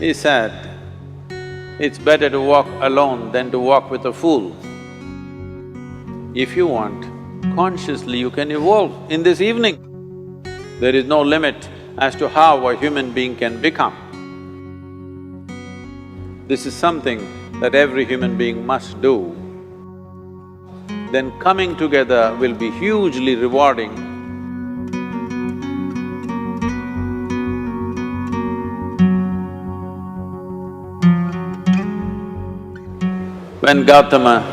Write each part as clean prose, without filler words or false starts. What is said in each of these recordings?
He said, it's better to walk alone than to walk with a fool. If you want, consciously you can evolve in this evening. There is no limit as to how a human being can become. This is something that every human being must do. Then coming together will be hugely rewarding. When Gautama,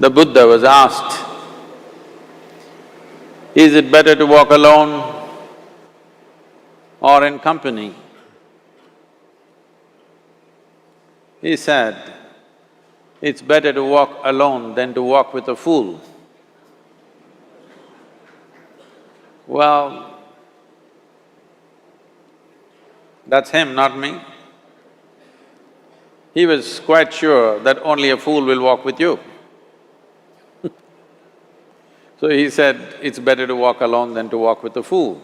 the Buddha, was asked, is it better to walk alone or in company? He said, it's better to walk alone than to walk with a fool. Well, that's him, not me. He was quite sure that only a fool will walk with you. So he said, it's better to walk alone than to walk with a fool.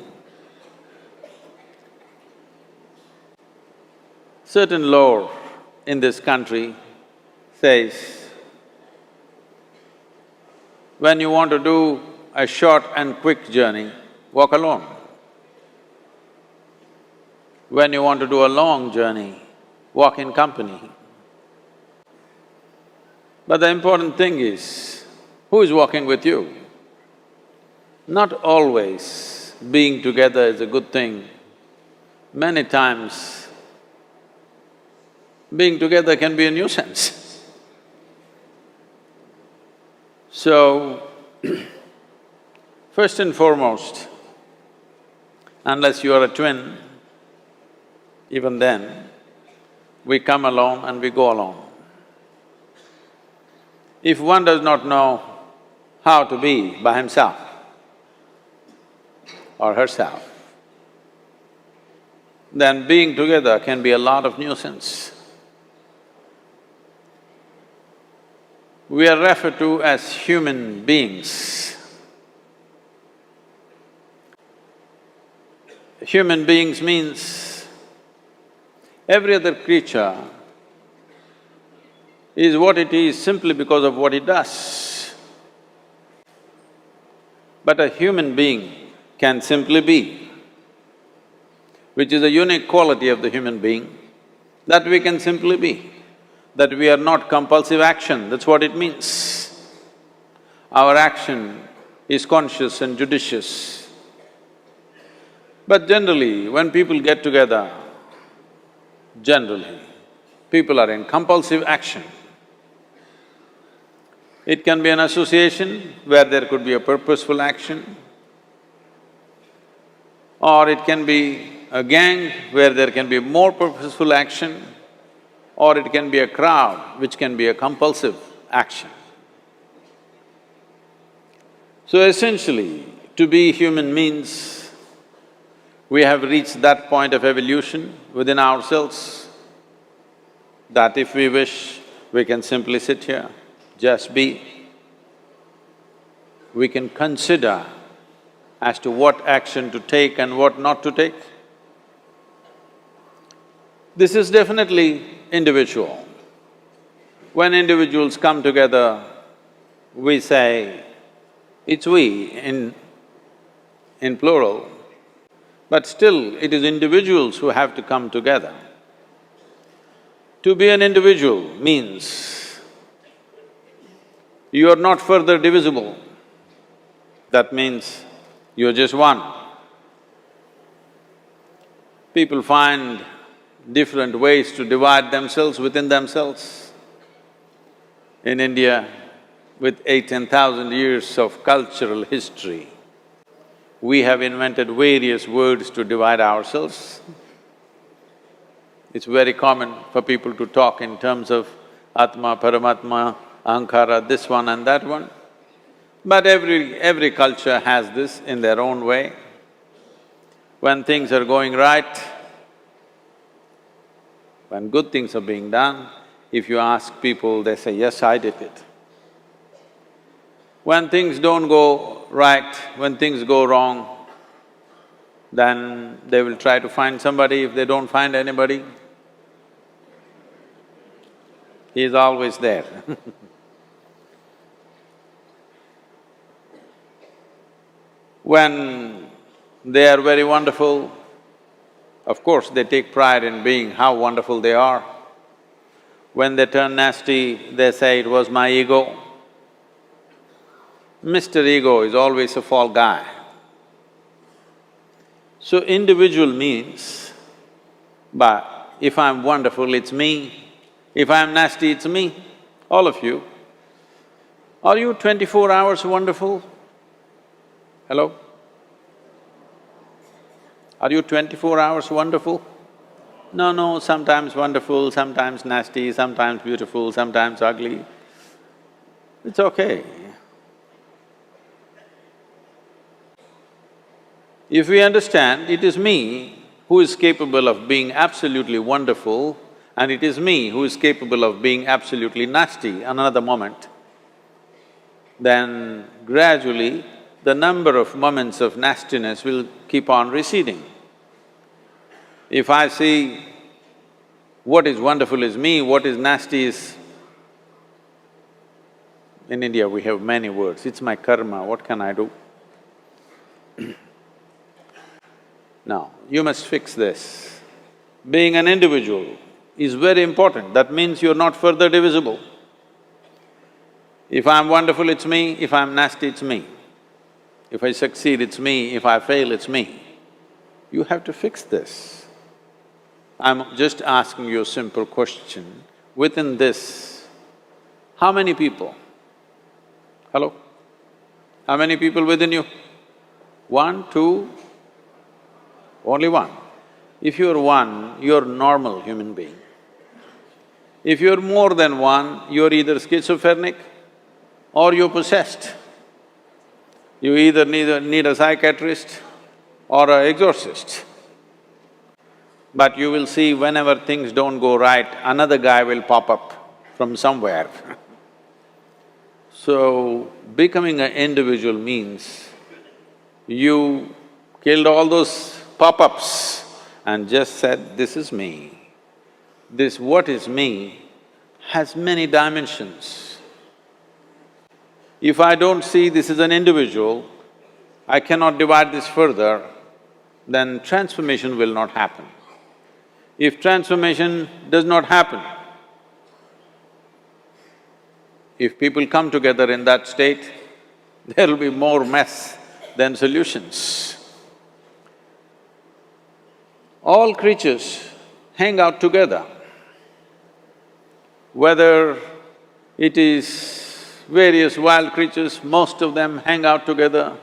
Certain lore in this country says, when you want to do a short and quick journey, walk alone. When you want to do a long journey, walk in company. But the important thing is, who is walking with you? Not always being together is a good thing. Many times, being together can be a nuisance. So, first and foremost, unless you are a twin, even then, we come alone and we go alone. If one does not know how to be by himself or herself, then being together can be a lot of nuisance. We are referred to as human beings. Human beings means every other creature is what it is simply because of what it does. But a human being can simply be, which is a unique quality of the human being, that we can simply be, that we are not compulsive action, that's what it means. Our action is conscious and judicious. But generally, when people get together, generally, people are in compulsive action. It can be an association where there could be a purposeful action, or it can be a gang where there can be more purposeful action, or it can be a crowd which can be a compulsive action. So essentially, to be human means we have reached that point of evolution within ourselves that if we wish, we can simply sit here, just be. We can consider as to what action to take and what not to take. This is definitely individual. When individuals come together, we say, it's we in plural, but still it is individuals who have to come together. To be an individual means you are not further divisible. That means you're just one. People find different ways to divide themselves within themselves. In India, with 8,000–10,000 years of cultural history, we have invented various words to divide ourselves. It's very common for people to talk in terms of Atma, Paramatma, Ahankara, this one and that one. But every culture has this in their own way. When things are going right, when good things are being done, if you ask people, they say, yes, I did it. When things don't go right, when things go wrong, then they will try to find somebody. If they don't find anybody, He is always there. When they are very wonderful, of course they take pride in being how wonderful they are. When they turn nasty, they say, "It was my ego." Mr. Ego is always a fall guy. So individual means, but if I'm wonderful, it's me. If I'm nasty, it's me. All of you. Are you 24 hours wonderful? Hello? Are you 24 hours wonderful? No, sometimes wonderful, sometimes nasty, sometimes beautiful, sometimes ugly. It's okay. If we understand it is me who is capable of being absolutely wonderful and it is me who is capable of being absolutely nasty another moment, then gradually the number of moments of nastiness will keep on receding. If I see what is wonderful is me, what is nasty is… In India we have many words, it's my karma, what can I do? Now, you must fix this. Being an individual is very important, that means you're not further divisible. If I'm wonderful, it's me, if I'm nasty, it's me. If I succeed, it's me, if I fail, it's me. You have to fix this. I'm just asking you a simple question. Within this, how many people? Hello? How many people within you? 1, 2, only one. If you're one, you're a normal human being. If you're more than one, you're either schizophrenic or you're possessed. You either need a psychiatrist or an exorcist. But you will see whenever things don't go right, another guy will pop up from somewhere. So, becoming an individual means you killed all those pop-ups and just said, "This is me." This what is me has many dimensions. If I don't see this is an individual, I cannot divide this further, then transformation will not happen. If transformation does not happen, if people come together in that state, there will be more mess than solutions. All creatures hang out together. Whether it is various wild creatures, most of them hang out together.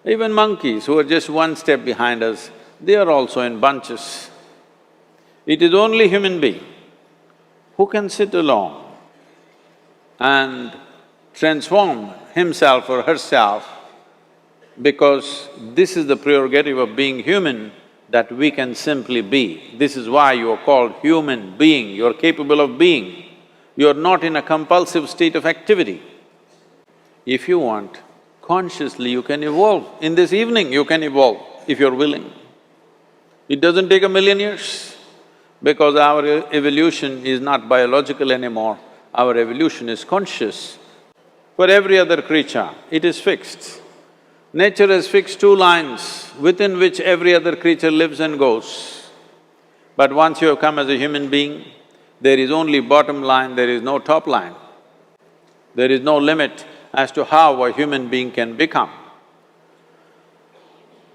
Even monkeys who are just one step behind us, they are also in bunches. It is only human being who can sit alone and transform himself or herself, because this is the prerogative of being human, that we can simply be. This is why you are called human being, you are capable of being. You are not in a compulsive state of activity. If you want, consciously you can evolve. In this evening you can evolve, if you're willing. It doesn't take 1,000,000 years, because our evolution is not biological anymore, our evolution is conscious. For every other creature, it is fixed. Nature has fixed 2 lines within which every other creature lives and goes. But once you have come as a human being, there is only bottom line, there is no top line. There is no limit as to how a human being can become.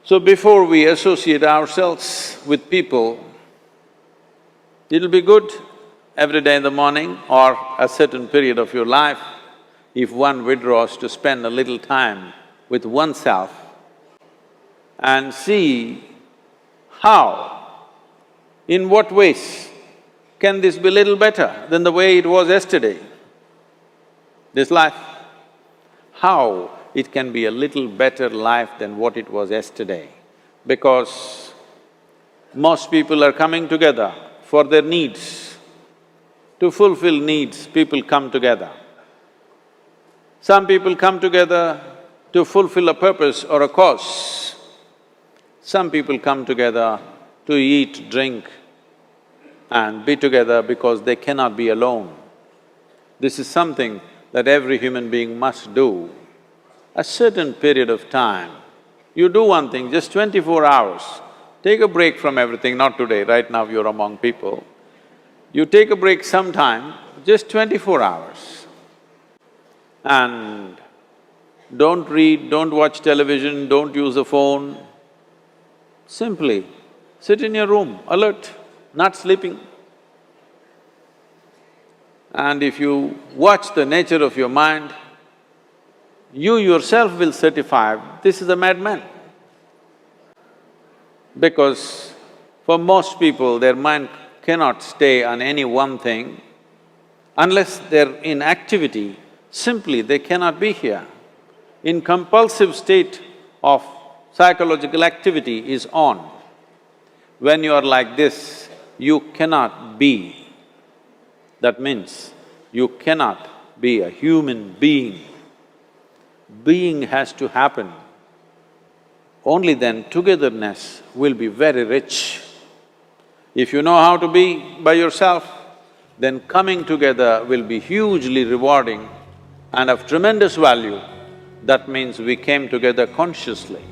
So before we associate ourselves with people, it'll be good every day in the morning or a certain period of your life, if one withdraws to spend a little time with oneself and see how, in what ways can this be little better than the way it was yesterday, this life? How it can be a little better life than what it was yesterday, because most people are coming together for their needs. To fulfill needs, people come together. Some people come together to fulfill a purpose or a cause. Some people come together to eat, drink and be together because they cannot be alone. This is something that every human being must do. A certain period of time, you do one thing, just 24 hours, take a break from everything, not today, right now you're among people. You take a break sometime, just 24 hours. And don't read, don't watch television, don't use a phone. Simply sit in your room, alert, not sleeping. And if you watch the nature of your mind, you yourself will certify, this is a madman. Because for most people, their mind cannot stay on any one thing. Unless they're in activity, simply they cannot be here. In compulsive state of psychological activity is on. When you are like this, you cannot be. That means you cannot be a human being. Being has to happen. Only then togetherness will be very rich. If you know how to be by yourself, then coming together will be hugely rewarding and of tremendous value. That means we came together consciously.